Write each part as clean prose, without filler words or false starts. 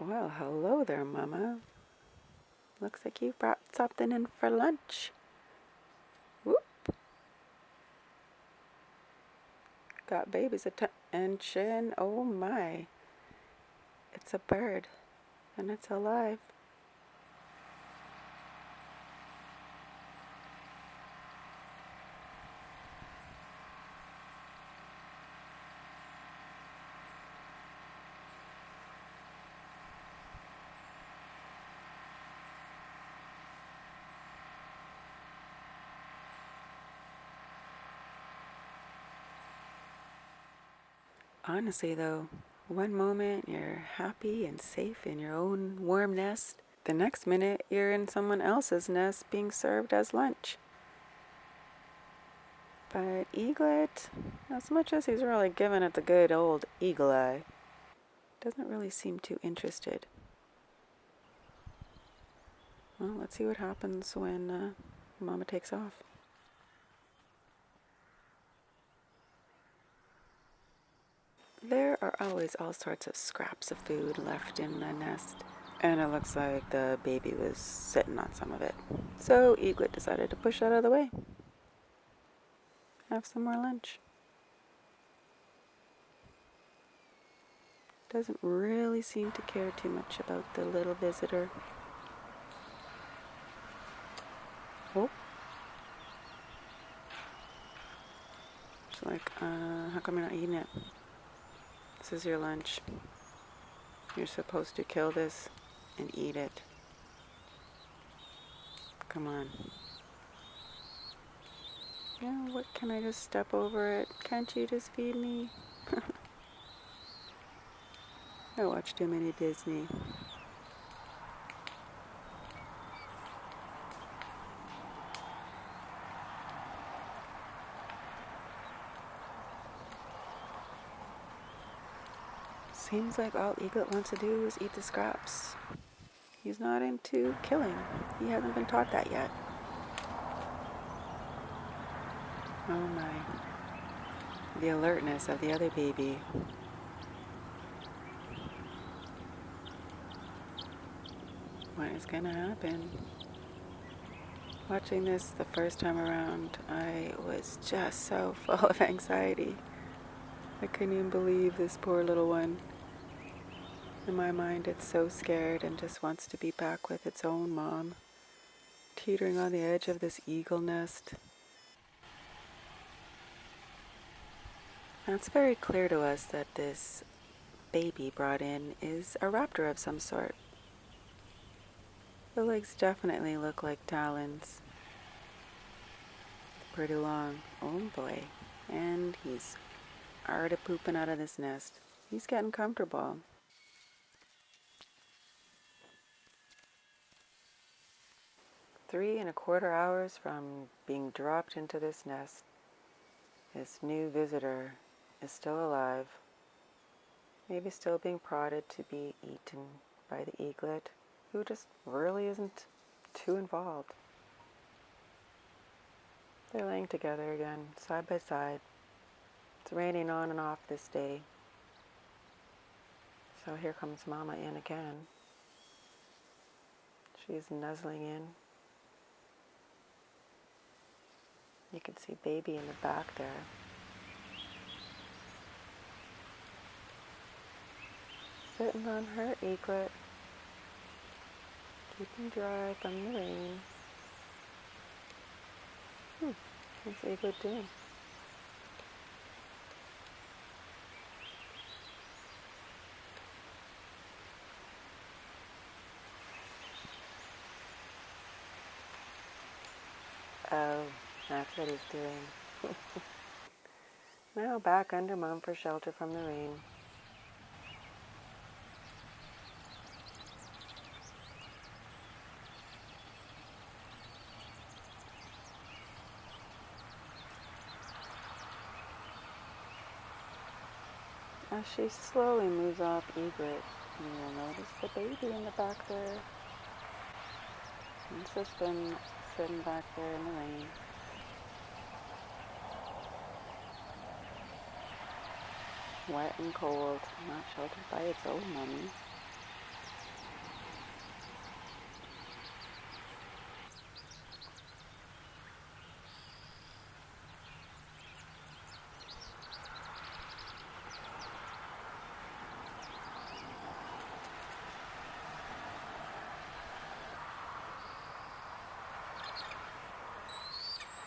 Well, hello there, Mama. Looks like you brought something in for lunch. Whoop. Got baby's attention. Oh my. It's a bird, and it's alive. Honestly, though, one moment you're happy and safe in your own warm nest. The next minute, you're in someone else's nest being served as lunch. But Eaglet, as much as he's really giving it the good old eagle eye, doesn't really seem too interested. Well, let's see what happens when Mama takes off. There are always all sorts of scraps of food left in the nest, and it looks like the baby was sitting on some of it. So Eaglet decided to push out of the way. Have some more lunch. Doesn't really seem to care too much about the little visitor. Oh. She's like, how come you're not eating it? This is your lunch. You're supposed to kill this and eat it. Come on. Yeah, what, can I just step over it? Can't you just feed me? I watch too many Disney. Seems like all Eaglet wants to do is eat the scraps. He's not into killing. He hasn't been taught that yet. Oh my. The alertness of the other baby. What is gonna happen? Watching this the first time around, I was just so full of anxiety. I couldn't even believe this poor little one. In my mind, it's so scared and just wants to be back with its own mom, teetering on the edge of this eagle nest. Now, it's very clear to us that this baby brought in is a raptor of some sort. The legs definitely look like talons. Pretty long. Oh boy. And he's already pooping out of this nest. He's getting comfortable. 3¼ hours from being dropped into this nest, this new visitor is still alive, maybe still being prodded to be eaten by the eaglet, who just really isn't too involved. They're laying together again, side by side. It's raining on and off this day. So here comes Mama in again. She's nuzzling in. You can see baby in the back there. Sitting on her eaglet, keeping dry from the rain. What's Eaglet doing? Oh, that's what he's doing. Now back under Mom for shelter from the rain. As she slowly moves off Eaglet, you'll notice the baby in the back there. He's just been sitting back there in the rain. Wet and cold, not sheltered by its own mommy.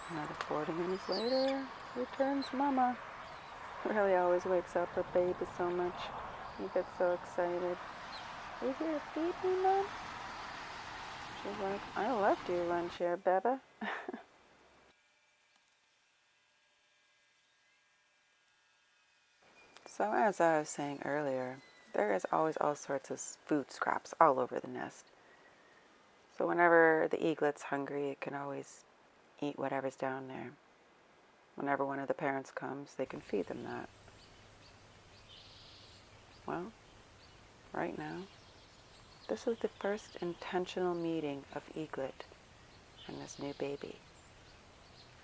Another 40 minutes later, returns Mama. Really always wakes up her baby so much. He gets so excited. Are you here to feed me, Mom? She's like, I left you lunch here, Beba. So as I was saying earlier, there is always all sorts of food scraps all over the nest. So whenever the eaglet's hungry, it can always eat whatever's down there. Whenever one of the parents comes, they can feed them that. Well, right now, this is the first intentional meeting of Eaglet and this new baby.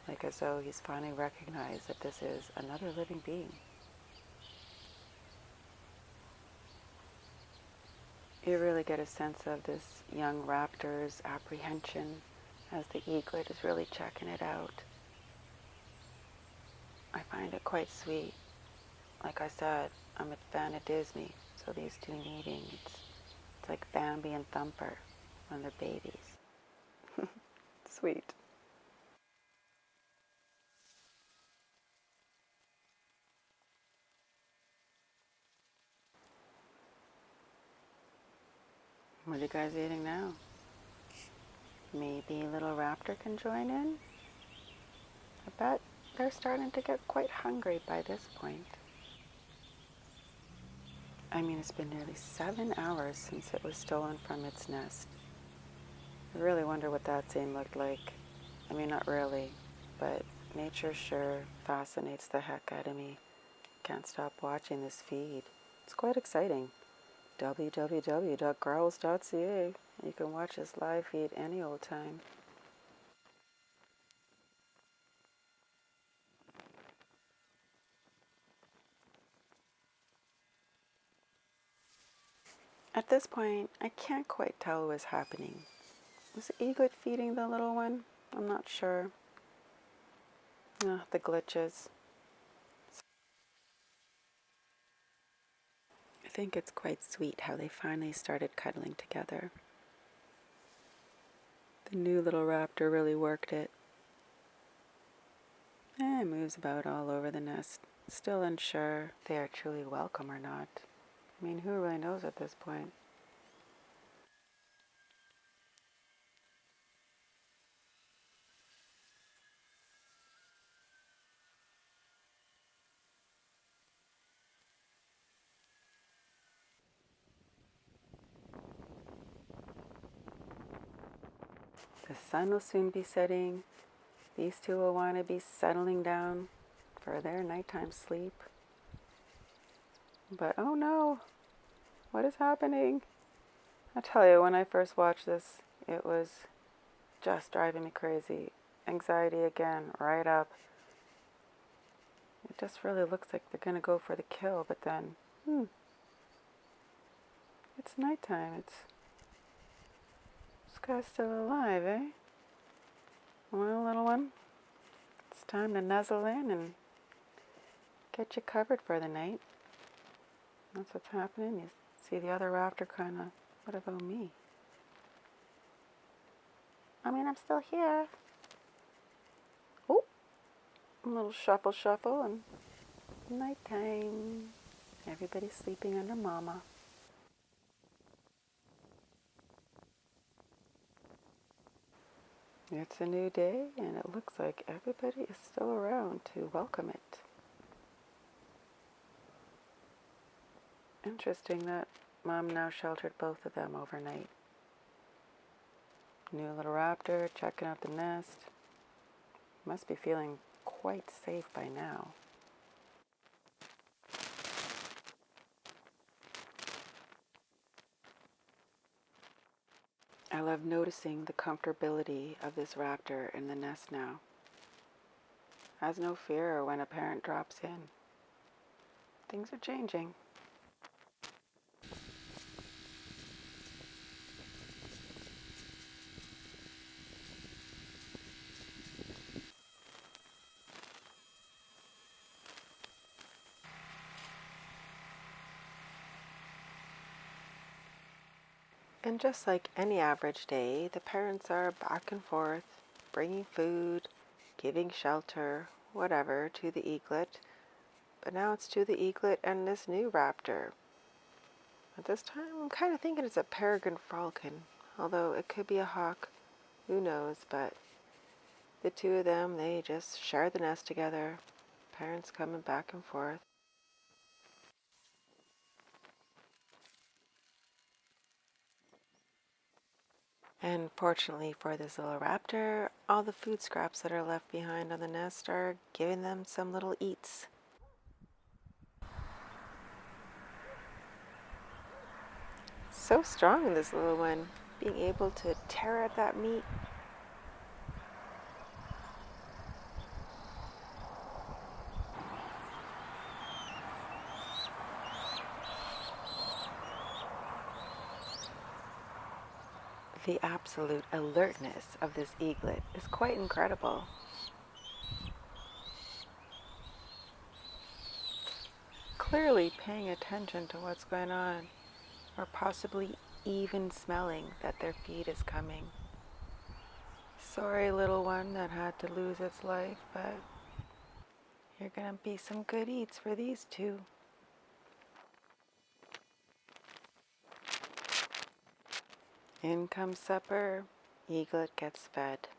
Like as though he's finally recognized that this is another living being. You really get a sense of this young raptor's apprehension as the eaglet is really checking it out. I find it quite sweet. Like I said, I'm a fan of Disney, so these two meeting, it's like Bambi and Thumper when they're babies. Sweet. What are you guys eating now? Maybe little raptor can join in? I bet they're starting to get quite hungry by this point. I mean, it's been nearly 7 hours since it was stolen from its nest. I really wonder what that scene looked like. I mean, not really, but nature sure fascinates the heck out of me. Can't stop watching this feed. It's quite exciting. www.growls.ca. You can watch this live feed any old time. At this point, I can't quite tell what was happening. Was the eaglet feeding the little one? I'm not sure. The glitches. I think it's quite sweet how they finally started cuddling together. The new little raptor really worked it. It moves about all over the nest, still unsure if they are truly welcome or not. I mean, who really knows at this point? The sun will soon be setting. These two will want to be settling down for their nighttime sleep. But oh no, what is happening? I tell you, when I first watched this, it was just driving me crazy. Anxiety again, right up. It just really looks like they're going to go for the kill, but then, it's nighttime. This guy's still alive, eh? Well, little one, it's time to nuzzle in and get you covered for the night. That's what's happening. You see the other raptor kind of, what about me? I mean, I'm still here. Oh, a little shuffle, and nighttime. Everybody's sleeping under Mama. It's a new day, and it looks like everybody is still around to welcome it. Interesting that Mom now sheltered both of them overnight. New little raptor checking out the nest. Must be feeling quite safe by now. I love noticing the comfortability of this raptor in the nest now. Has no fear when a parent drops in. Things are changing. And just like any average day, the parents are back and forth, bringing food, giving shelter, whatever, to the eaglet. But now it's to the eaglet and this new raptor. At this time, I'm kind of thinking it's a peregrine falcon, although it could be a hawk. Who knows? But the two of them, they just share the nest together. Parents coming back and forth. And fortunately for this little raptor, all the food scraps that are left behind on the nest are giving them some little eats. So strong, this little one, being able to tear at that meat. The absolute alertness of this eaglet is quite incredible. Clearly paying attention to what's going on, or possibly even smelling that their feed is coming. Sorry, little one that had to lose its life, but you're gonna be some good eats for these two. In comes supper, eaglet gets fed.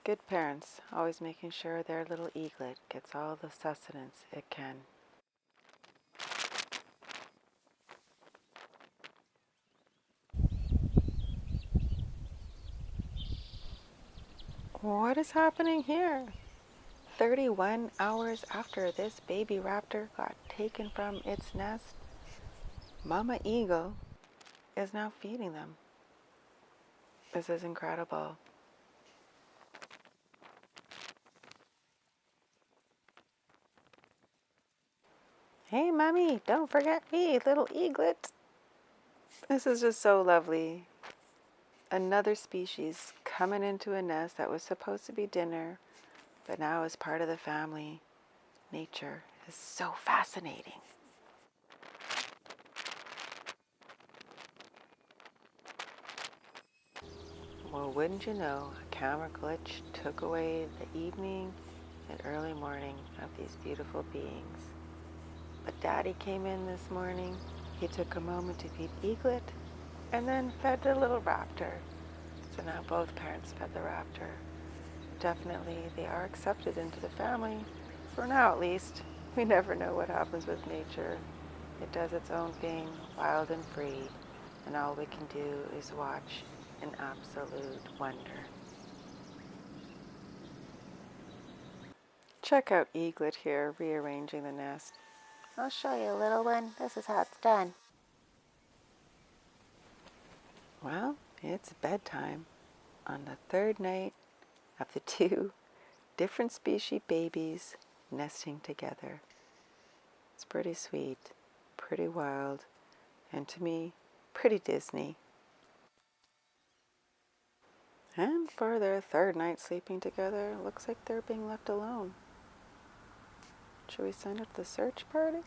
Good parents, always making sure their little eaglet gets all the sustenance it can. What is happening here? 31 hours after this baby raptor got taken from its nest, Mama Eagle is now feeding them. This is incredible. Hey, Mommy, don't forget me, little eaglet. This is just so lovely. Another species coming into a nest that was supposed to be dinner, but now is part of the family. Nature is so fascinating. Well, wouldn't you know, a camera glitch took away the evening and early morning of these beautiful beings. But Daddy came in this morning. He took a moment to feed Eaglet and then fed the little raptor. So now both parents fed the raptor. Definitely they are accepted into the family, for now at least. We never know what happens with nature. It does its own thing, wild and free, and all we can do is watch in absolute wonder. Check out Eaglet here, rearranging the nest. I'll show you, little one. This is how it's done. Well, it's bedtime on the third night of the two different species babies nesting together. It's pretty sweet, pretty wild, and to me, pretty Disney. And for their third night sleeping together, looks like they're being left alone. Should we send out the search party?